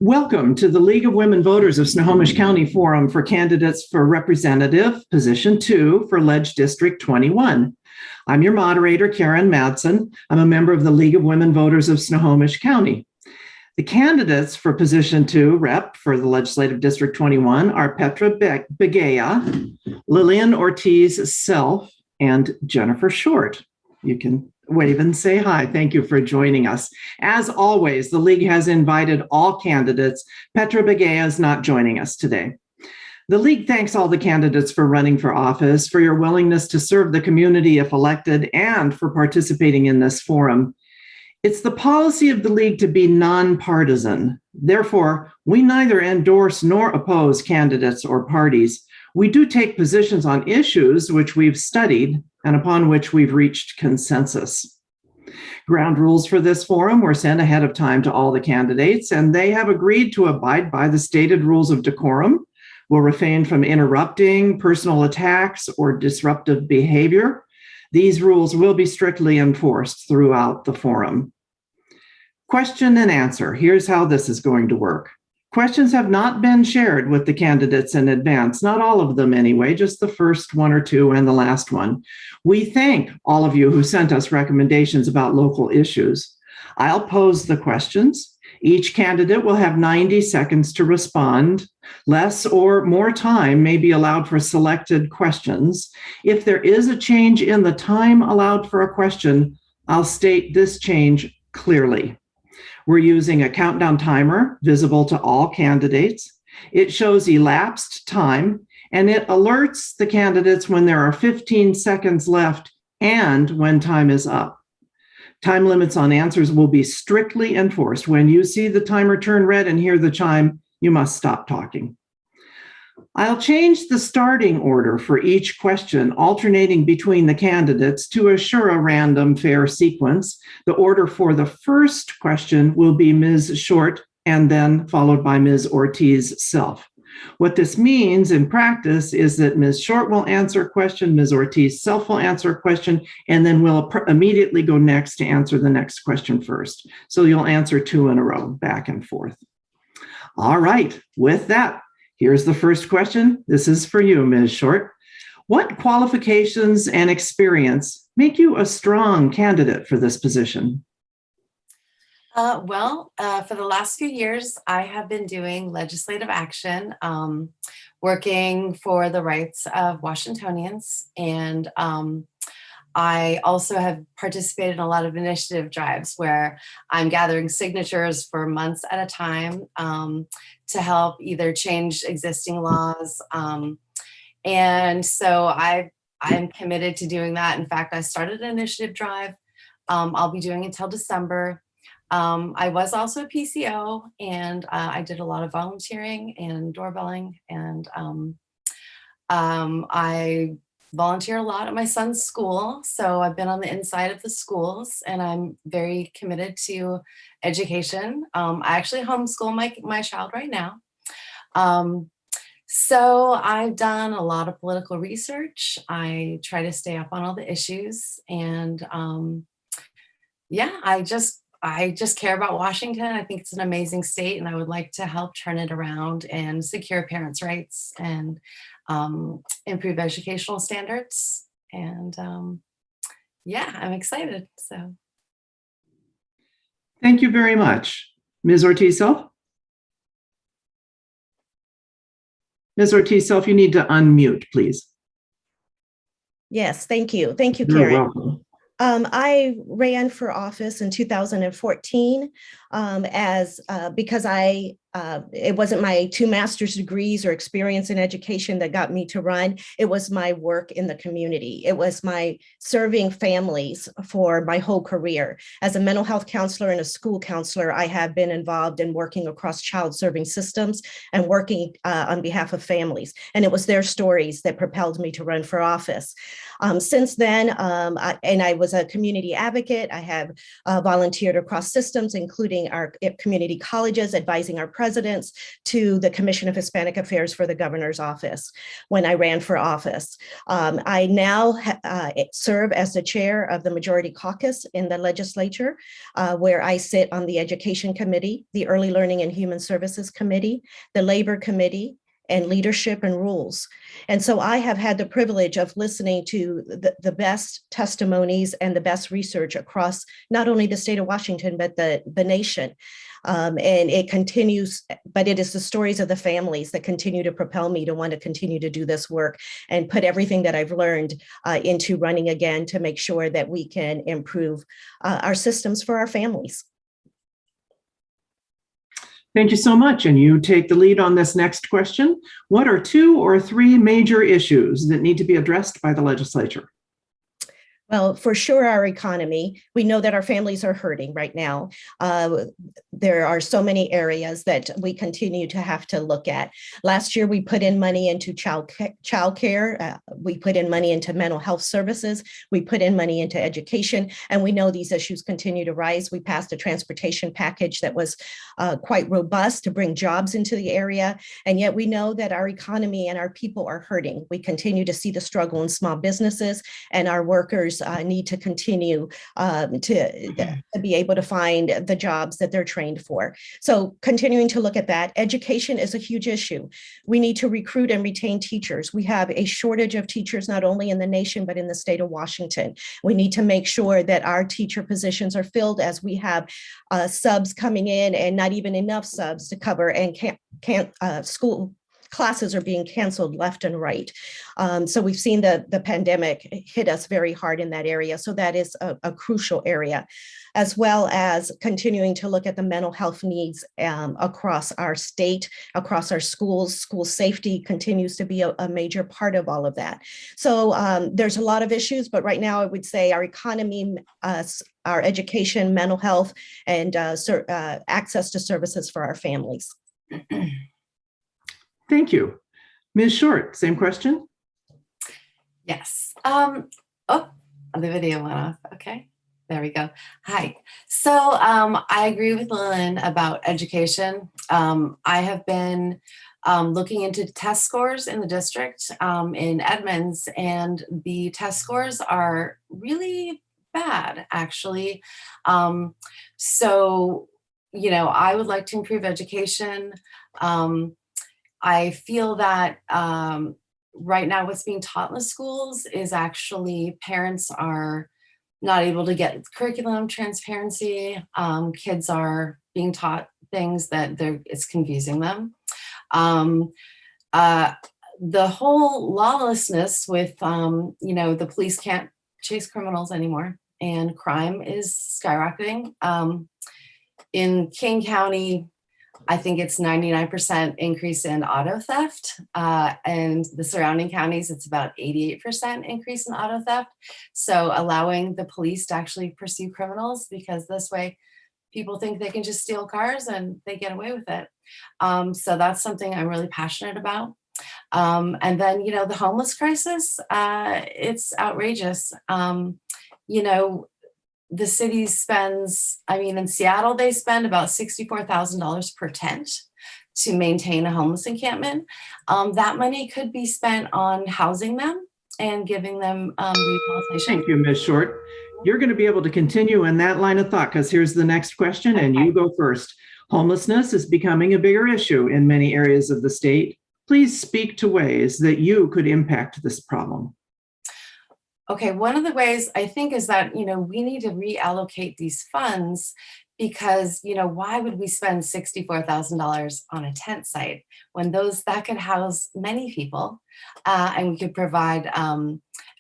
Welcome to the League of Women Voters of Snohomish County Forum for candidates for Representative, Position 2 for Ledge District 21. I'm your moderator, Karen Madsen. I'm a member of the League of Women Voters of Snohomish County. The candidates for Position 2 Rep for the Legislative District 21 are Petra Begea, Lilian Ortiz-Self, and Jenifer Short. You can wave and say hi. Thank you for joining us. As always, the League has invited all candidates. Petra Begea is not joining us today. The League thanks all the candidates for running for office, for your willingness to serve the community if elected, and for participating in this forum. It's the policy of the League to be nonpartisan. Therefore, we neither endorse nor oppose candidates or parties. We do take positions on issues which we've studied and upon which we've reached consensus. Ground rules for this forum were sent ahead of time to all the candidates, and they have agreed to abide by the stated rules of decorum, will refrain from interrupting, personal attacks, or disruptive behavior. These rules will be strictly enforced throughout the forum. Question and answer. Here's how this is going to work. Questions have not been shared with the candidates in advance, not all of them anyway, just the first one or two and the last one. We thank all of you who sent us recommendations about local issues. I'll pose the questions. Each candidate will have 90 seconds to respond. Less or more time may be allowed for selected questions. If there is a change in the time allowed for a question, I'll state this change clearly. We're using a countdown timer visible to all candidates. It shows elapsed time, and it alerts the candidates when there are 15 seconds left and when time is up. Time limits on answers will be strictly enforced. When you see the timer turn red and hear the chime, you must stop talking. I'll change the starting order for each question, alternating between the candidates to assure a random, fair sequence. The order for the first question will be Ms. Short and then followed by Ms. Ortiz-Self. What this means in practice is that Ms. Short will answer a question, Ms. Ortiz-Self will answer a question, and then we'll immediately go next to answer the next question first. So you'll answer two in a row, back and forth. All right, with that, here's the first question. This is for you, Ms. Short. What qualifications and experience make you a strong candidate for this position? For the last few years, I have been doing legislative action, working for the rights of Washingtonians, and I also have participated in a lot of initiative drives where I'm gathering signatures for months at a time to help either change existing laws. And so I'm committed to doing that. In fact, I started an initiative drive. I'll be doing until December. I was also a PCO, and I did a lot of volunteering and doorbelling, and I volunteer a lot at my son's school. So I've been on the inside of the schools, and I'm very committed to education. I actually homeschool my child right now. So I've done a lot of political research. I try to stay up on all the issues, and yeah, I just care about Washington. I think it's an amazing state, and I would like to help turn it around and secure parents' rights and improve educational standards. And yeah, I'm excited. So thank you very much. Ms. Ortiz-Self? Ms. Ortiz-Self, you need to unmute, please. Yes, thank you. Thank you, You're Karen. welcome. I ran for office in 2014 because it wasn't my 2 master's degrees or experience in education that got me to run. It was my work in the community. It was my serving families for my whole career. As a mental health counselor and a school counselor, I have been involved in working across child serving systems and working on behalf of families. And it was their stories that propelled me to run for office. Since then, I was a community advocate. I have volunteered across systems, including educating our community colleges, advising our presidents, to the Commission of Hispanic Affairs for the governor's office when I ran for office. I now serve as the chair of the Majority Caucus in the legislature, where I sit on the Education Committee, the Early Learning and Human Services Committee, the Labor Committee, and Leadership and Rules. And so I have had the privilege of listening to the best testimonies and the best research across not only the state of Washington, but the nation. And it continues, but it is the stories of the families that continue to propel me to want to continue to do this work and put everything that I've learned into running again to make sure that we can improve our systems for our families. Thank you so much. And you take the lead on this next question. What are 2 or 3 major issues that need to be addressed by the legislature? Well, for sure, our economy. We know that our families are hurting right now. There are so many areas that we continue to have to look at. Last year, we put in money into child care. We put in money into mental health services. We put in money into education, and we know these issues continue to rise. We passed a transportation package that was quite robust to bring jobs into the area, and yet we know that our economy and our people are hurting. We continue to see the struggle in small businesses, and our workers need to continue to be able to find the jobs that they're trained for. So continuing to look at that. Education is a huge issue. We need to recruit and retain teachers. We have a shortage of teachers, not only in the nation, but in the state of Washington. We need to make sure that our teacher positions are filled, as we have subs coming in and not even enough subs to cover, and school classes are being canceled left and right. So we've seen the pandemic hit us very hard in that area. So that is a crucial area, as well as continuing to look at the mental health needs across our state, across our schools. School safety continues to be a major part of all of that. So there's a lot of issues, but right now I would say our economy, our education, mental health, and access to services for our families. Thank you. Ms. Short, same question? Yes. Oh, the video went off. Okay, there we go. Hi. So I agree with Lilian about education. I have been looking into test scores in the district in Edmonds, and the test scores are really bad, actually. So, you know, I would like to improve education. I feel that right now what's being taught in the schools is actually parents are not able to get curriculum transparency. Kids are being taught things that it's confusing them. The whole lawlessness with, you know, the police can't chase criminals anymore, and crime is skyrocketing. In King County, I think it's 99% increase in auto theft, and the surrounding counties, it's about 88% increase in auto theft. So allowing the police to actually pursue criminals, because this way people think they can just steal cars and they get away with it. So that's something I'm really passionate about. And then, you know, the homeless crisis, it's outrageous. You know, the city spends, I mean, in Seattle, they spend about $64,000 per tent to maintain a homeless encampment. That money could be spent on housing them and giving them rehabilitation. Thank you, Ms. Short. You're going to be able to continue in that line of thought, because here's the next question, and you go first. Homelessness is becoming a bigger issue in many areas of the state. Please speak to ways that you could impact this problem. Okay, one of the ways I think is that, you know, we need to reallocate these funds, because, you know, why would we spend $64,000 on a tent site when that could house many people, and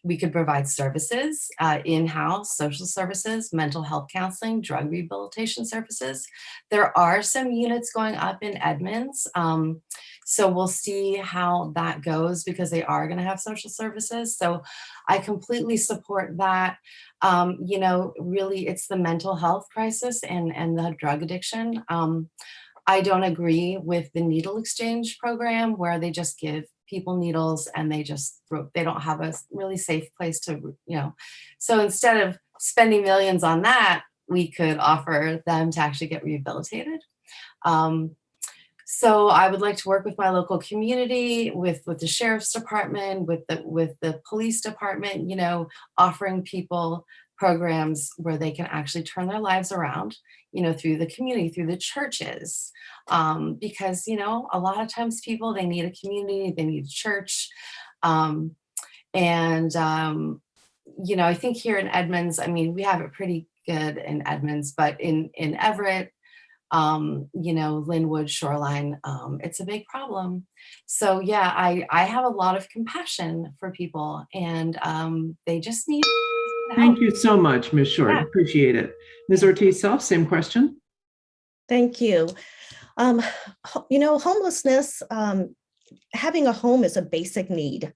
we could provide services, in-house social services, mental health counseling, drug rehabilitation services. There are some units going up in Edmonds. So we'll see how that goes, because they are going to have social services. So I completely support that. You know, really, it's the mental health crisis and the drug addiction. I don't agree with the needle exchange program, where they just give people needles and they don't have a really safe place to, you know. So instead of spending millions on that, we could offer them to actually get rehabilitated. So I would like to work with my local community, with the sheriff's department, with the police department, you know, offering people programs where they can actually turn their lives around, you know, through the community, through the churches. Because, you know, a lot of times people, they need a community, they need a church. Um, and, you know, I think here in Edmonds, I mean, we have it pretty good in Edmonds, but in Everett, you know, Linwood, Shoreline, it's a big problem. So yeah, I have a lot of compassion for people, and they just need help. Thank you so much, Ms. Short. Yeah. Appreciate it. Ms. Ortiz-Self, same question. Thank you. You know, homelessness, having a home is a basic need.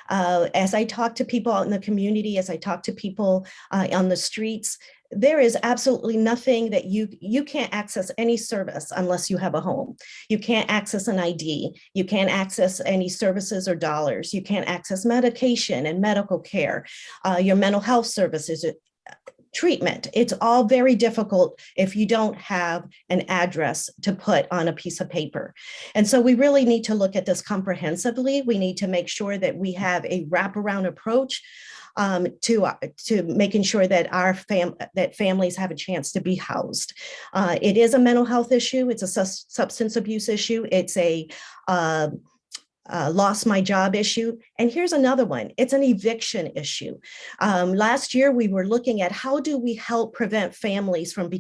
As I talk to people out in the community, as I talk to people on the streets, there is absolutely nothing that you can't access any service unless you have a home. You can't access an ID. You can't access any services or dollars. You can't access medication and medical care, your mental health services, treatment. It's all very difficult if you don't have an address to put on a piece of paper. And so we really need to look at this comprehensively. We need to make sure that we have a wraparound approach to making sure that families have a chance to be housed. It is a mental health issue. It's a substance abuse issue. It's a lost my job issue. And here's another one. It's an eviction issue. Last year, we were looking at how do we help prevent families from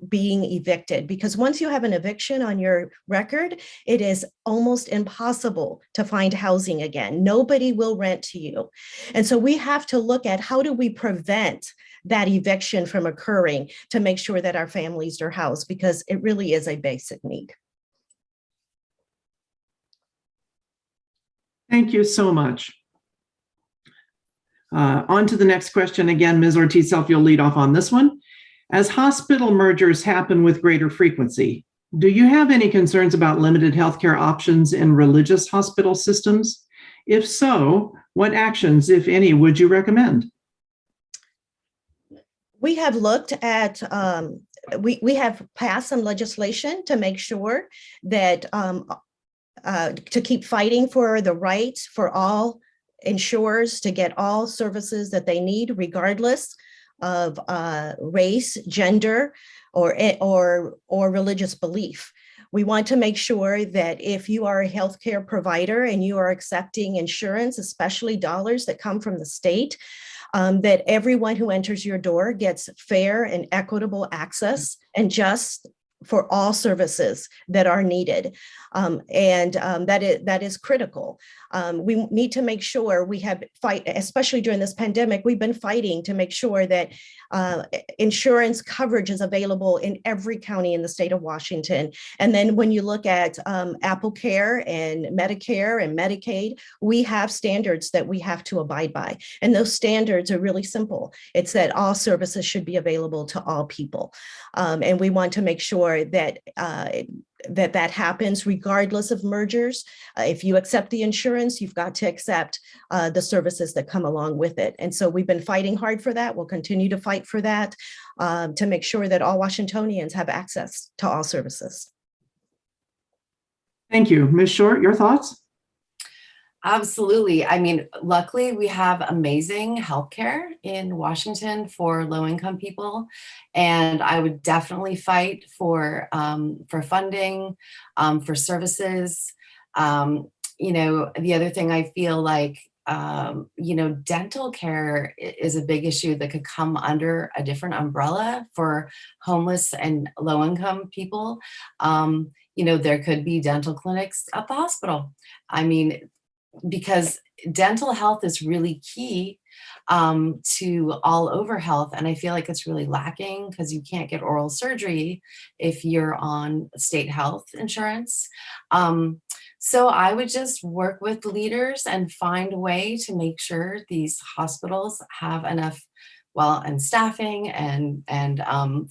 being evicted? Because once you have an eviction on your record, it is almost impossible to find housing again. Nobody will rent to you. And so we have to look at how do we prevent that eviction from occurring to make sure that our families are housed, because it really is a basic need. Thank you so much. On to the next question. Again, Ms. Ortiz-Self, you'll lead off on this one. As hospital mergers happen with greater frequency, do you have any concerns about limited healthcare options in religious hospital systems? If so, what actions, if any, would you recommend? We have looked at, we have passed some legislation to make sure that to keep fighting for the right for all insurers to get all services that they need, regardless of race, gender, or religious belief. We want to make sure that if you are a healthcare provider and you are accepting insurance, especially dollars that come from the state, that everyone who enters your door gets fair and equitable access and just for all services that are needed. That is critical. We need to make sure we have especially during this pandemic, we've been fighting to make sure that insurance coverage is available in every county in the state of Washington. And then when you look at Apple Care and Medicare and Medicaid, we have standards that we have to abide by. And those standards are really simple. It's that all services should be available to all people. And we want to make sure that that happens regardless of mergers. If you accept the insurance, you've got to accept the services that come along with it. And so we've been fighting hard for that. We'll continue to fight for that to make sure that all Washingtonians have access to all services. Thank you. Ms. Short, your thoughts? Absolutely. I mean, luckily we have amazing healthcare in Washington for low-income people, and I would definitely fight for funding, for services. You know, the other thing I feel like, you know, dental care is a big issue that could come under a different umbrella for homeless and low-income people. You know, there could be dental clinics at the hospital. I mean, because dental health is really key to all over health. And I feel like it's really lacking because you can't get oral surgery if you're on state health insurance. So I would just work with leaders and find a way to make sure these hospitals have enough, well, and staffing and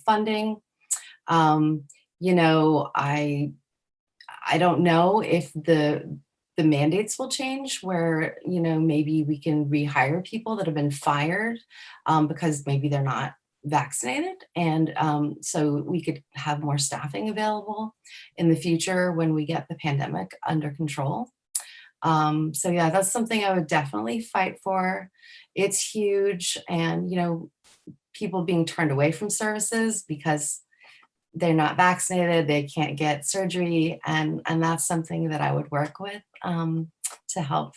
funding. You know, I don't know if the mandates will change where, you know, maybe we can rehire people that have been fired because maybe they're not vaccinated. And so we could have more staffing available in the future when we get the pandemic under control. So yeah, that's something I would definitely fight for. It's huge. And, you know, people being turned away from services because they're not vaccinated, they can't get surgery. And that's something that I would work with to help.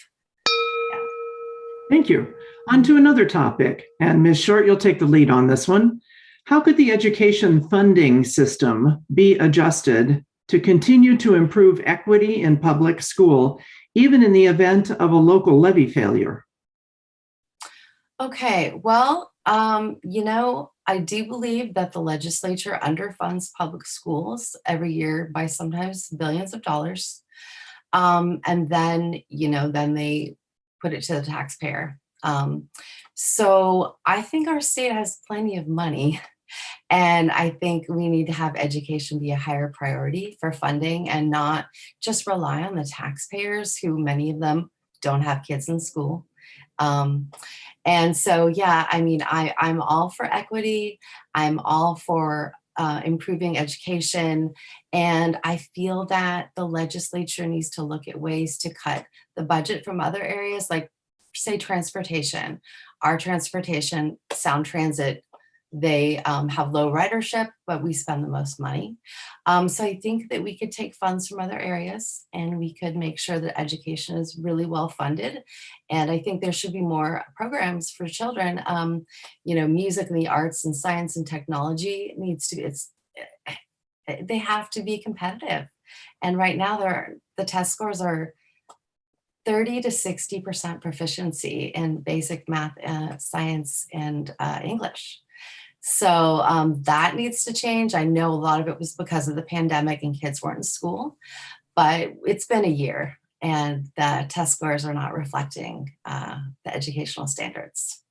Thank you. On to another topic. And Ms. Short, you'll take the lead on this one. How could the education funding system be adjusted to continue to improve equity in public school, even in the event of a local levy failure? Okay, well, you know, I do believe that the legislature underfunds public schools every year by sometimes billions of dollars. And then, you know, then they put it to the taxpayer. So I think our state has plenty of money. And I think we need to have education be a higher priority for funding and not just rely on the taxpayers, who many of them don't have kids in school. And so, yeah, I mean, I'm all for equity. I'm all for improving education. And I feel that the legislature needs to look at ways to cut the budget from other areas, like say transportation. Our transportation, Sound Transit, they have low ridership, but we spend the most money. So I think that we could take funds from other areas and we could make sure that education is really well funded. And I think there should be more programs for children. You know, music and the arts and science and technology needs to, they have to be competitive. And right now the test scores are 30 to 60% proficiency in basic math, science, and English. So that needs to change. I know a lot of it was because of the pandemic and kids weren't in school, but it's been a year and the test scores are not reflecting the educational standards.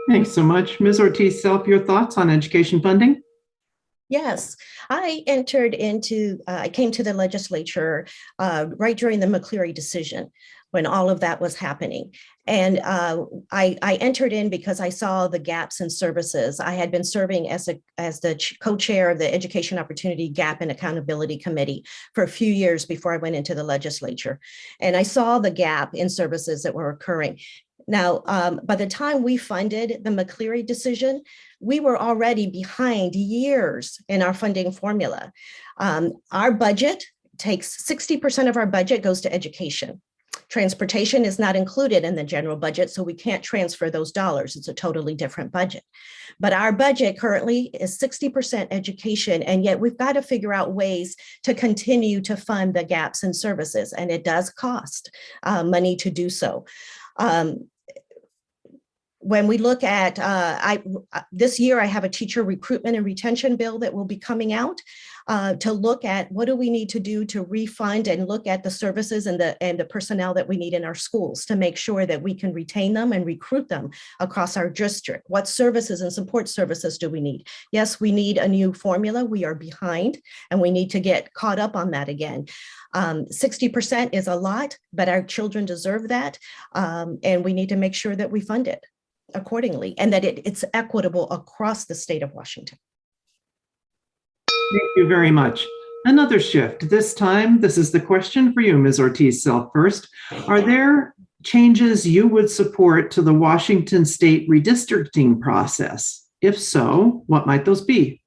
Thanks so much. Ms. Ortiz-Self, your thoughts on education funding? Yes, I came to the legislature right during the McCleary decision when all of that was happening. And I entered in because I saw the gaps in services. I had been serving as the co-chair of the Education Opportunity Gap and Accountability Committee for a few years before I went into the legislature. And I saw the gap in services that were occurring. Now, by the time we funded the McCleary decision, we were already behind years in our funding formula. Our budget takes 60% of our budget goes to education. Transportation is not included in the general budget, so we can't transfer those dollars. It's a totally different budget. But our budget currently is 60% education, and yet we've got to figure out ways to continue to fund the gaps in services, and it does cost money to do so. When we look at, this year I have a teacher recruitment and retention bill that will be coming out to look at what do we need to do to refund and look at the services and the personnel that we need in our schools to make sure that we can retain them and recruit them across our district. What services and support services do we need? Yes, we need a new formula. We are behind and we need to get caught up on that again. 60% is a lot, but our children deserve that. And we need to make sure that we fund it accordingly and that it's equitable across the state of Washington. Thank you very much. Another shift. This time, this is the question for you, Ms. Ortiz-Self first. Are there changes you would support to the Washington state redistricting process? If so, what might those be?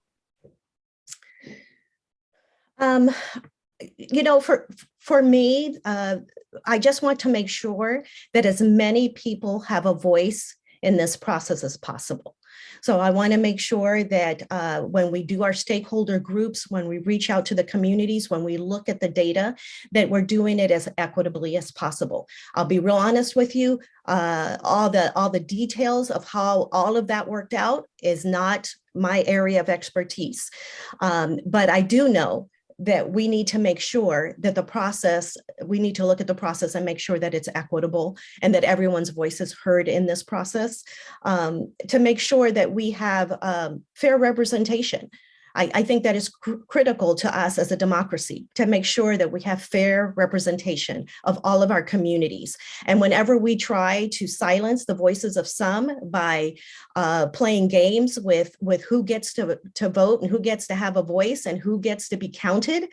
You know, for me, I just want to make sure that as many people have a voice in this process as possible. So I want to make sure that when we do our stakeholder groups, when we reach out to the communities, when we look at the data, that we're doing it as equitably as possible. I'll be real honest with you, all the details of how all of that worked out is not my area of expertise. But I do know that we need to make sure that we need to look at the process and make sure that it's equitable and that everyone's voice is heard in this process to make sure that we have fair representation I think that is critical to us as a democracy to make sure that we have fair representation of all of our communities. And whenever we try to silence the voices of some by playing games with who gets to vote and who gets to have a voice and who gets to be counted,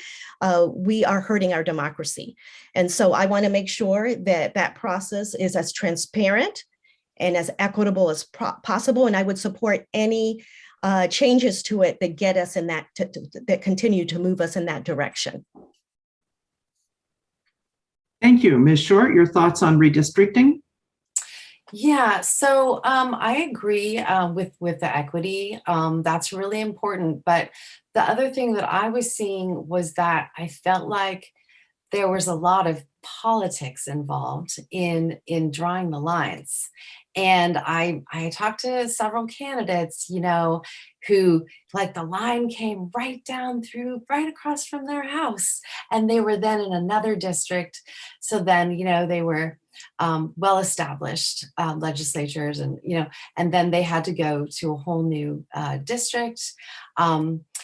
we are hurting our democracy. And so I want to make sure that that process is as transparent and as equitable as possible. And I would support any changes to it that get us in that, that continue to move us in that direction. Thank you. Ms. Short, your thoughts on redistricting? Yeah, so I agree with the equity. That's really important. But the other thing that I was seeing was that I felt like there was a lot of politics involved in drawing the lines. And I talked to several candidates, you know, who like the line came right down through, right across from their house. And they were then in another district. So then, you know, they were well-established legislatures, and you know, and then they had to go to a whole new district.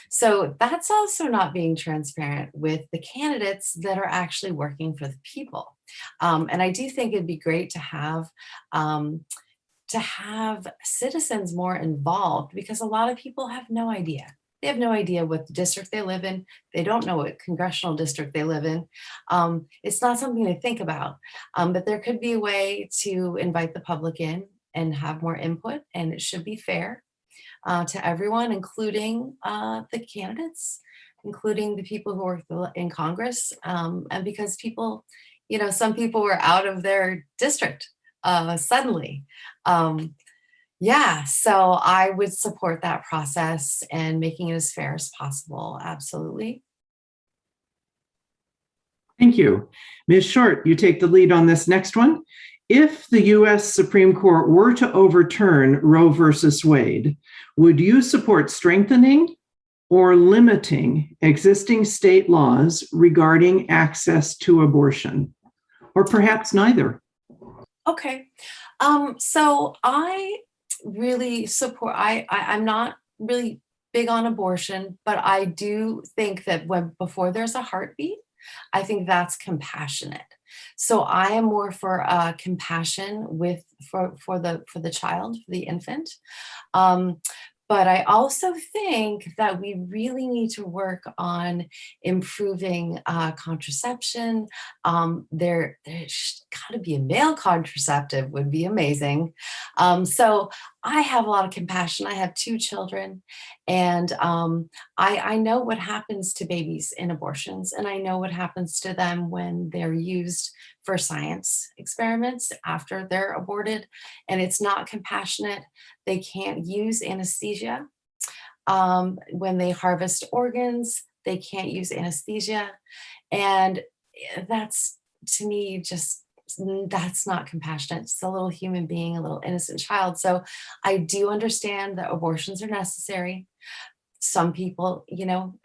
So that's also not being transparent with the candidates that are actually working for the people. And I do think it'd be great to have citizens more involved, because a lot of people have no idea. They have no idea what district they live in. They don't know what congressional district they live in. It's not something they think about, but there could be a way to invite the public in and have more input, and it should be fair to everyone, including the candidates, including the people who work in Congress, and because people, you know, some people were out of their district suddenly. Yeah, so I would support that process and making it as fair as possible. Absolutely. Thank you. Ms. Short, you take the lead on this next one. If the U.S. Supreme Court were to overturn Roe versus Wade, would you support strengthening or limiting existing state laws regarding access to abortion? Or perhaps neither? Okay. So I really support, I'm not really big on abortion, but I do think that before there's a heartbeat, I think that's compassionate. So I am more for compassion for the child, for the infant. But I also think that we really need to work on improving contraception. There's got to be a male contraceptive, would be amazing. So I have a lot of compassion. I have 2 children, and I know what happens to babies in abortions, and I know what happens to them when they're used for science experiments after they're aborted, and it's not compassionate. They can't use anesthesia. When they harvest organs, they can't use anesthesia. And that's, to me, just, that's not compassionate. It's a little human being, a little innocent child. So I do understand that abortions are necessary. Some people, you know,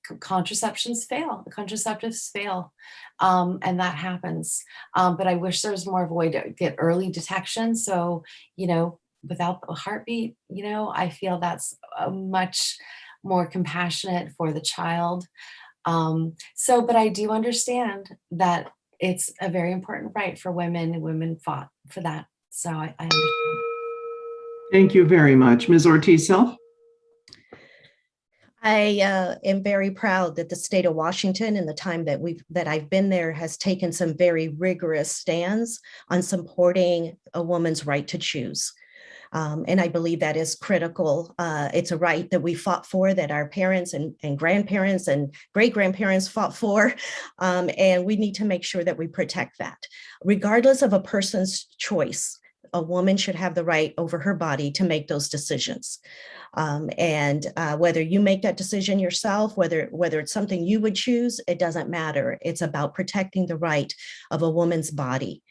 contraceptives fail, and that happens. But I wish there was more of a way to get early detection. So, you know, without the heartbeat, you know, I feel that's much more compassionate for the child. But I do understand that it's a very important right for women, and women fought for that. So I understand. Thank you very much. Ms. Ortiz-Self? I am very proud that the state of Washington, in the time that I've been there, has taken some very rigorous stands on supporting a woman's right to choose. And I believe that is critical. It's a right that we fought for, that our parents and grandparents and great-grandparents fought for. And we need to make sure that we protect that. Regardless of a person's choice, a woman should have the right over her body to make those decisions. Whether you make that decision yourself, whether it's something you would choose, it doesn't matter. It's about protecting the right of a woman's body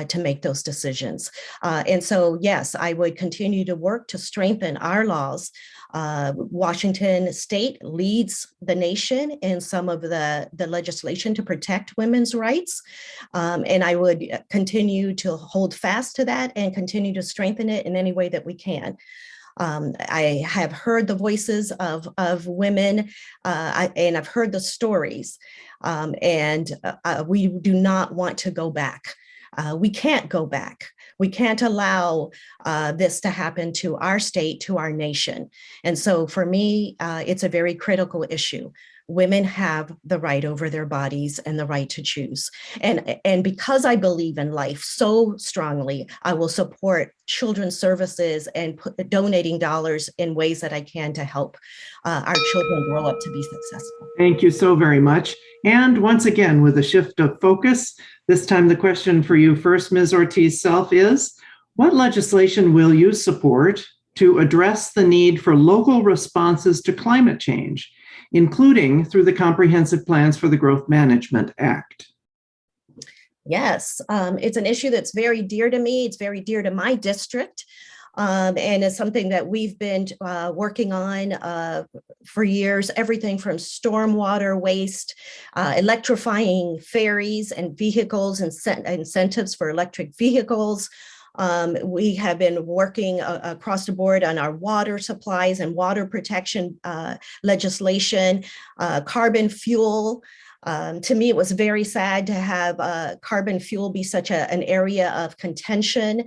to make those decisions. And so, yes, I would continue to work to strengthen our laws. Washington state leads the nation in some of the legislation to protect women's rights. And I would continue to hold fast to that and continue to strengthen it in any way that we can. I have heard the voices of women, and I've heard the stories, and we do not want to go back. We can't go back. We can't allow this to happen to our state, to our nation. And so for me, it's a very critical issue. Women have the right over their bodies and the right to choose. And because I believe in life so strongly, I will support children's services and donating dollars in ways that I can to help our children grow up to be successful. Thank you so very much. And once again, with a shift of focus, this time the question for you first, Ms. Ortiz-Self, is what legislation will you support to address the need for local responses to climate change, including through the Comprehensive Plans for the Growth Management Act? Yes, it's an issue that's very dear to me. It's very dear to my district. And it's something that we've been working on for years, everything from stormwater waste, electrifying ferries and vehicles, and incentives for electric vehicles. We have been working across the board on our water supplies and water protection legislation, carbon fuel. To me, it was very sad to have carbon fuel be such an area of contention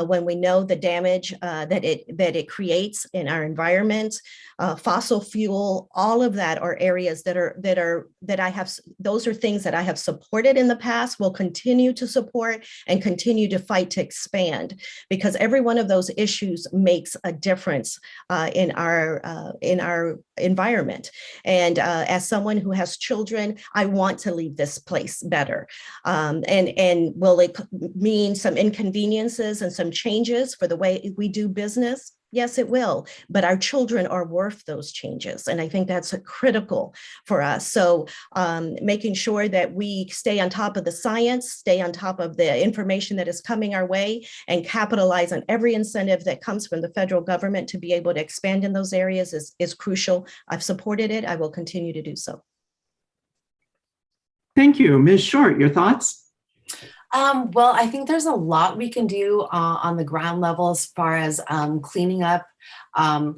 when we know the damage that it creates in our environment. Fossil fuel, all of that are areas that I have. Those are things that I have supported in the past, will continue to support, and continue to fight to expand, because every one of those issues makes a difference in our environment. And as someone who has children, I want to leave this place better. And will it mean some inconveniences and some changes for the way we do business? Yes, it will, but our children are worth those changes. And I think that's critical for us. So making sure that we stay on top of the science, stay on top of the information that is coming our way, and capitalize on every incentive that comes from the federal government to be able to expand in those areas is crucial. I've supported it. I will continue to do so. Thank you. Ms. Short, your thoughts? Well, I think there's a lot we can do on the ground level as far as cleaning up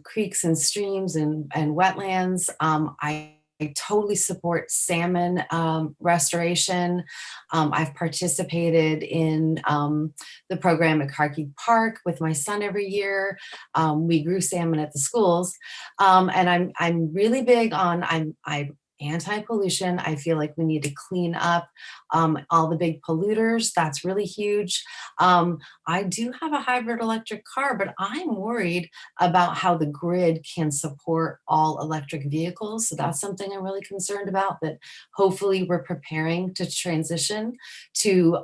creeks and streams and wetlands. I totally support salmon restoration. I've participated in the program at Carkey Park with my son every year. We grew salmon at the schools, and I'm really big on I'm anti-pollution. I feel like we need to clean up all the big polluters. That's really huge. I do have a hybrid electric car, but I'm worried about how the grid can support all electric vehicles. So that's something I'm really concerned about, that hopefully we're preparing to transition to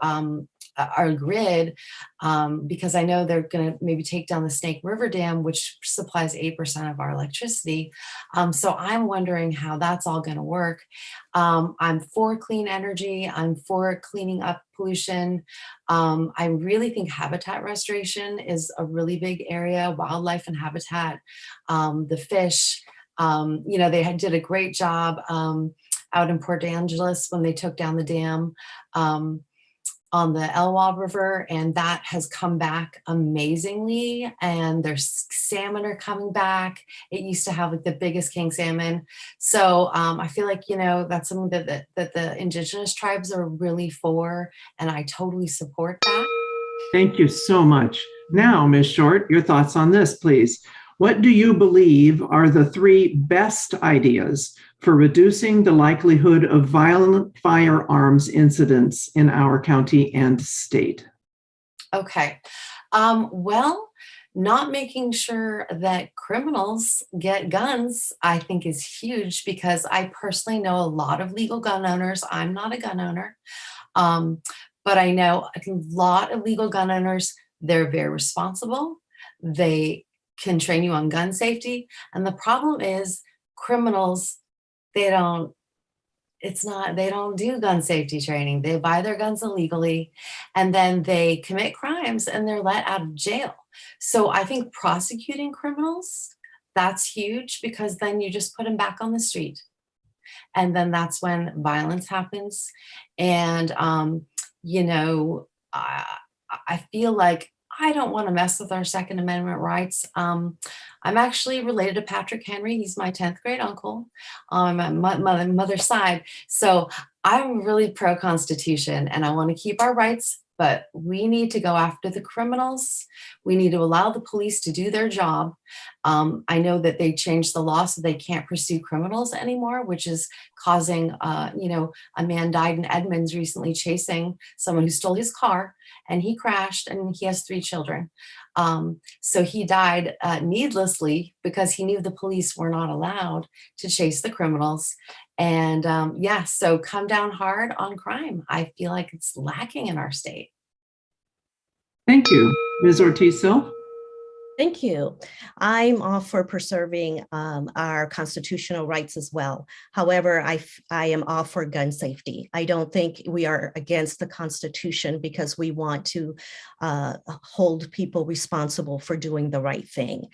our grid, because I know they're going to maybe take down the Snake River Dam, which supplies 8% of our electricity. So I'm wondering how that's all going to work. I'm for clean energy. I'm for cleaning up pollution. I really think habitat restoration is a really big area, wildlife and habitat. The fish, they did a great job out in Port Angeles when they took down the dam on the Elwha River, and that has come back amazingly, and their salmon are coming back. It used to have like the biggest king salmon. So I feel like, that's something that the indigenous tribes are really for, and I totally support that. Thank you so much. Now, Ms. Short, your thoughts on this, please. What do you believe are the 3 best ideas for reducing the likelihood of violent firearms incidents in our county and state? Okay. Well, not making sure that criminals get guns, I think, is huge, because I personally know a lot of legal gun owners. I'm not a gun owner, but I know a lot of legal gun owners. They're very responsible. They can train you on gun safety. And the problem is criminals, they don't do gun safety training. They buy their guns illegally, and then they commit crimes and they're let out of jail. So I think prosecuting criminals, that's huge, because then you just put them back on the street. And then that's when violence happens. And, I feel like I don't want to mess with our Second Amendment rights. I'm actually related to Patrick Henry. He's my 10th grade uncle on my mother's side. So I'm really pro-Constitution and I want to keep our rights, but we need to go after the criminals. We need to allow the police to do their job. I know that they changed the law so they can't pursue criminals anymore, which is causing, a man died in Edmonds recently chasing someone who stole his car, and he crashed and he has 3 children. So he died needlessly because he knew the police were not allowed to chase the criminals. And so come down hard on crime. I feel like it's lacking in our state. Thank you. Ms. Ortiz-Self? Thank you. I'm all for preserving our constitutional rights as well. However, I am all for gun safety. I don't think we are against the Constitution because we want to hold people responsible for doing the right thing.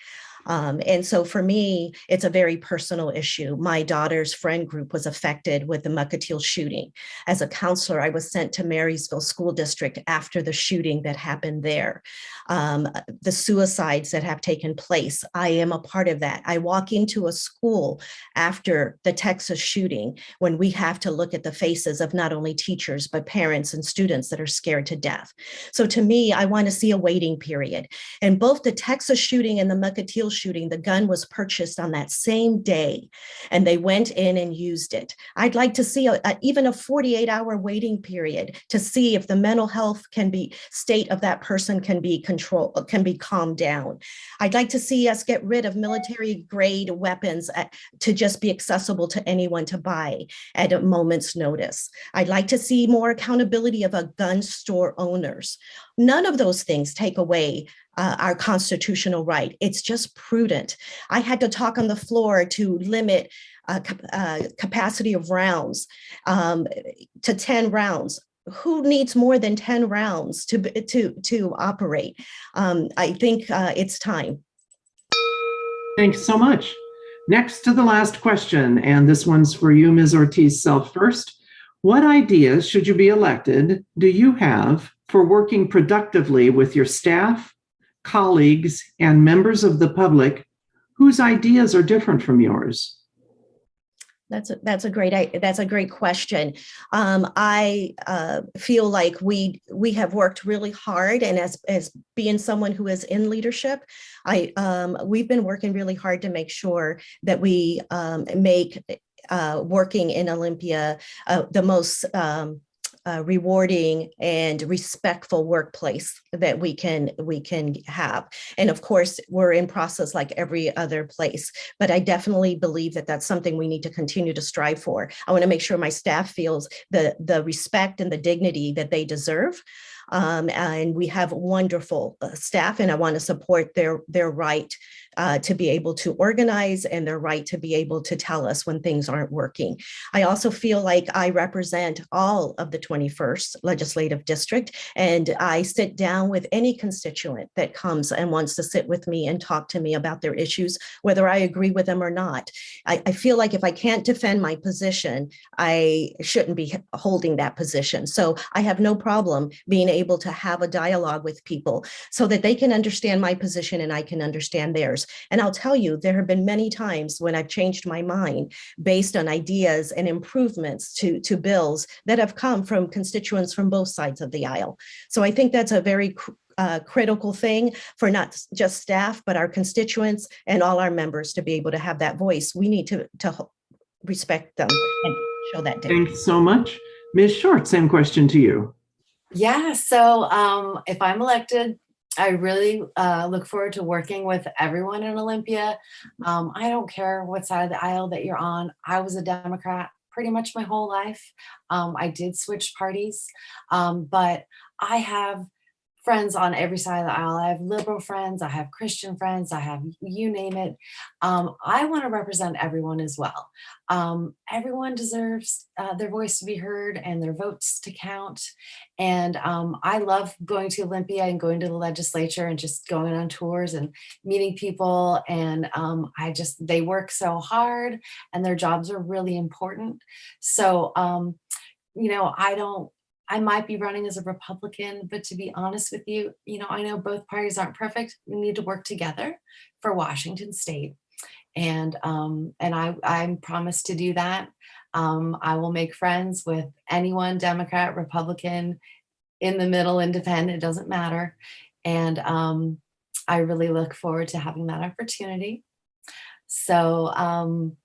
And so for me, it's a very personal issue. My daughter's friend group was affected with the Mukilteo shooting. As a counselor, I was sent to Marysville School District after the shooting that happened there. The suicides that have taken place, I am a part of that. I walk into a school after the Texas shooting when we have to look at the faces of not only teachers, but parents and students that are scared to death. So to me, I want to see a waiting period. And both the Texas shooting and the Mukilteo shooting, the gun was purchased on that same day and they went in and used it. I'd like to see even a 48-hour waiting period to see if the mental health state of that person can be controlled, can be calmed down. I'd like to see us get rid of military grade weapons to just be accessible to anyone to buy at a moment's notice. I'd like to see more accountability of a gun store owners. None of those things take away our constitutional right. It's just prudent. I had to talk on the floor to limit capacity of rounds to 10 rounds. Who needs more than 10 rounds to operate? I think it's time. Thanks so much. Next to the last question, and this one's for you, Ms. Ortiz-Self first. What ideas, should you be elected, do you have for working productively with your staff, colleagues, and members of the public whose ideas are different from yours? That's a great question. I feel like we have worked really hard, and as being someone who is in leadership, we've been working really hard to make sure that we make working in Olympia the most rewarding and respectful workplace that we can have. And of course, we're in process like every other place, but I definitely believe that that's something we need to continue to strive for. I want to make sure my staff feels the respect and the dignity that they deserve. And we have wonderful staff, and I want to support their right to be able to organize and their right to be able to tell us when things aren't working. I also feel like I represent all of the 21st Legislative District, and I sit down with any constituent that comes and wants to sit with me and talk to me about their issues, whether I agree with them or not. I feel like if I can't defend my position, I shouldn't be holding that position. So I have no problem being able to have a dialogue with people so that they can understand my position and I can understand theirs. And I'll tell you, there have been many times when I've changed my mind based on ideas and improvements to bills that have come from constituents from both sides of the aisle. So I think that's a very critical thing for not just staff, but our constituents and all our members to be able to have that voice. We need to respect them and show that dignity. Thanks so much. Ms. Short, same question to you. Yeah, so if I'm elected, I really look forward to working with everyone in Olympia. I don't care what side of the aisle that you're on. I was a Democrat pretty much my whole life. I did switch parties, but I have friends on every side of the aisle. I have liberal friends, I have Christian friends, I have you name it. I want to represent everyone as well. Everyone deserves their voice to be heard and their votes to count. And I love going to Olympia and going to the legislature and just going on tours and meeting people. And they work so hard and their jobs are really important. So, I don't I might be running as a Republican, but to be honest with you, I know both parties aren't perfect. We need to work together for Washington State. And I'm promised to do that. I will make friends with anyone, Democrat, Republican, in the middle, independent, it doesn't matter. And I really look forward to having that opportunity. So I'm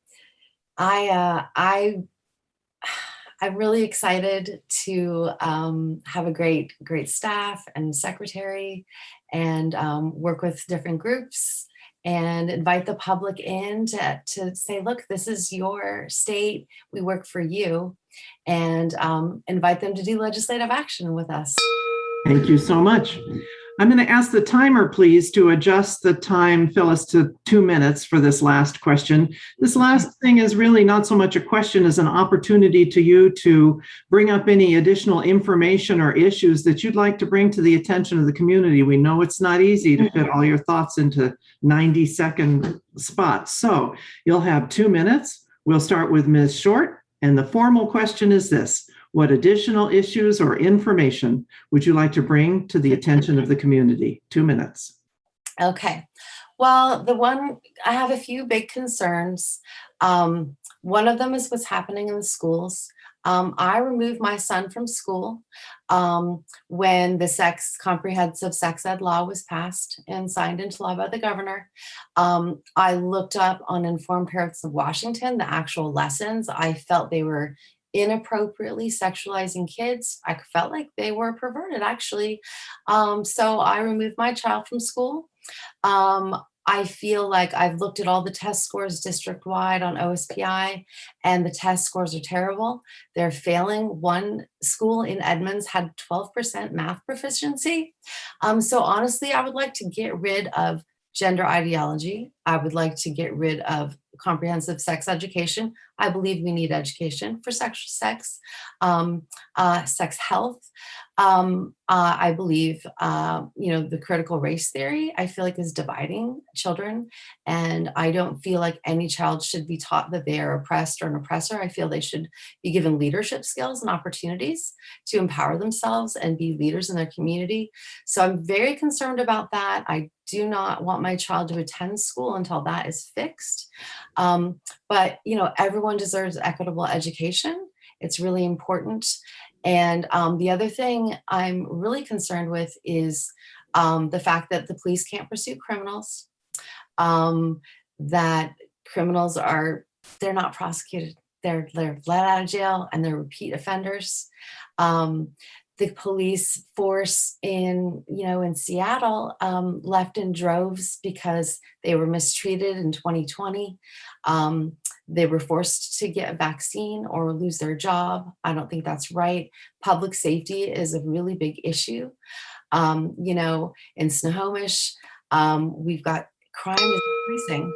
really excited to have a great staff and secretary, and work with different groups and invite the public in to say, look, this is your state. We work for you, and invite them to do legislative action with us. Thank you so much. I'm going to ask the timer, please, to adjust the time, Phyllis, to 2 minutes for this last question. This last thing is really not so much a question as an opportunity to you to bring up any additional information or issues that you'd like to bring to the attention of the community. We know it's not easy to fit all your thoughts into 90-second spots. So you'll have 2 minutes. We'll start with Ms. Short. And the formal question is this: what additional issues or information would you like to bring to the attention of the community? 2 minutes. Okay. Well, I have a few big concerns. One of them is what's happening in the schools. I removed my son from school when the comprehensive sex ed law was passed and signed into law by the governor. I looked up on Informed Parents of Washington, the actual lessons. I felt they were inappropriately sexualizing kids. I felt like they were perverted, actually. So I removed my child from school. I feel like I've looked at all the test scores district-wide on OSPI, and the test scores are terrible. They're failing. One school in Edmonds had 12% math proficiency. So honestly, I would like to get rid of gender ideology. I would like to get rid of comprehensive sex education. I believe we need education for sex health. I believe, the critical race theory, I feel like, is dividing children. And I don't feel like any child should be taught that they are oppressed or an oppressor. I feel they should be given leadership skills and opportunities to empower themselves and be leaders in their community. So I'm very concerned about that. I do not want my child to attend school until that is fixed. But, everyone deserves equitable education. It's really important. And the other thing I'm really concerned with is the fact that the police can't pursue criminals, that criminals they're not prosecuted. They're let out of jail and they're repeat offenders. The police force in Seattle left in droves because they were mistreated in 2020. They were forced to get a vaccine or lose their job. I don't think that's right. Public safety is a really big issue. In Snohomish, we've got crime is increasing.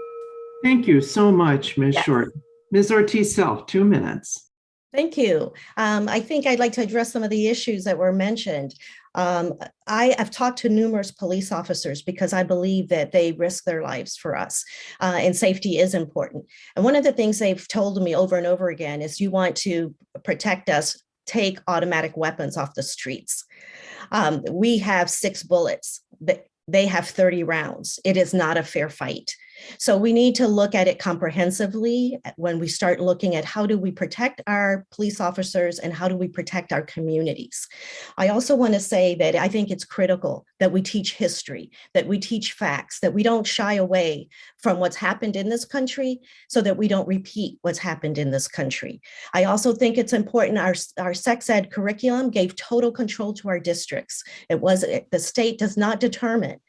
Thank you so much, Ms. Short. Ms. Ortiz-Self, 2 minutes. Thank you. I think I'd like to address some of the issues that were mentioned. I have talked to numerous police officers because I believe that they risk their lives for us, and safety is important. And one of the things they've told me over and over again is, you want to protect us, take automatic weapons off the streets. We have 6 bullets, but they have 30 rounds. It is not a fair fight. So we need to look at it comprehensively when we start looking at how do we protect our police officers and how do we protect our communities. I also want to say that I think it's critical that we teach history, that we teach facts, that we don't shy away from what's happened in this country so that we don't repeat what's happened in this country. I also think it's important our sex ed curriculum gave total control to our districts. The state does not determine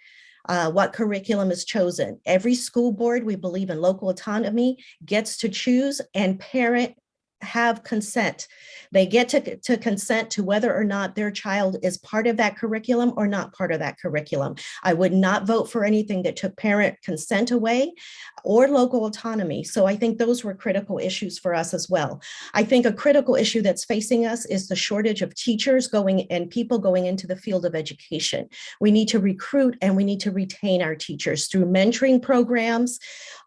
what curriculum is chosen. Every school board, we believe in local autonomy, gets to choose, and parent have consent. They get to consent to whether or not their child is part of that curriculum or not part of that curriculum. I would not vote for anything that took parent consent away or local autonomy. So I think those were critical issues for us as well. I think a critical issue that's facing us is the shortage of teachers and people going into the field of education. We need to recruit and we need to retain our teachers through mentoring programs,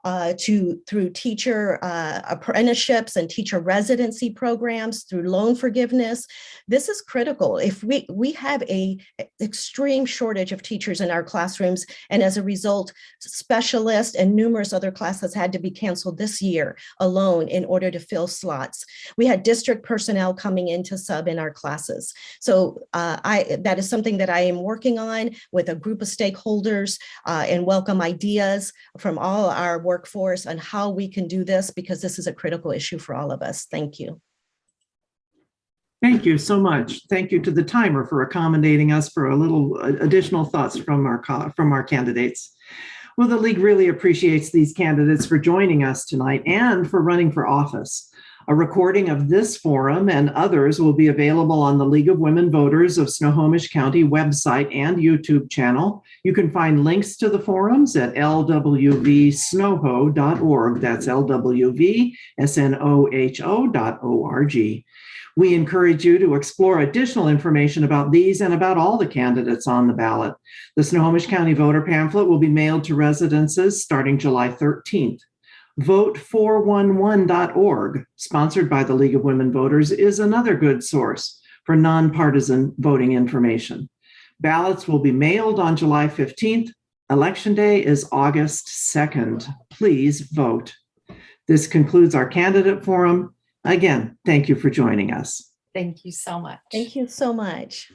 through teacher apprenticeships and teacher residency programs, through loan forgiveness. This is critical. If we have a extreme shortage of teachers in our classrooms, and as a result, specialists and numerous other classes had to be canceled this year alone in order to fill slots. We had district personnel coming in to sub in our classes. So that is something that I am working on with a group of stakeholders and welcome ideas from all our workforce on how we can do this, because this is a critical issue for all of us. Thank you. Thank you so much. Thank you to the timer for accommodating us for a little additional thoughts from our candidates. Well, the League really appreciates these candidates for joining us tonight and for running for office. A recording of this forum and others will be available on the League of Women Voters of Snohomish County website and YouTube channel. You can find links to the forums at lwvsnoho.org. That's lwvsnoho.org. We encourage you to explore additional information about these and about all the candidates on the ballot. The Snohomish County voter pamphlet will be mailed to residences starting July 13th. Vote411.org, sponsored by the League of Women Voters, is another good source for nonpartisan voting information. Ballots will be mailed on July 15th. Election Day is August 2nd. Please vote. This concludes our candidate forum. Again, thank you for joining us. Thank you so much. Thank you so much.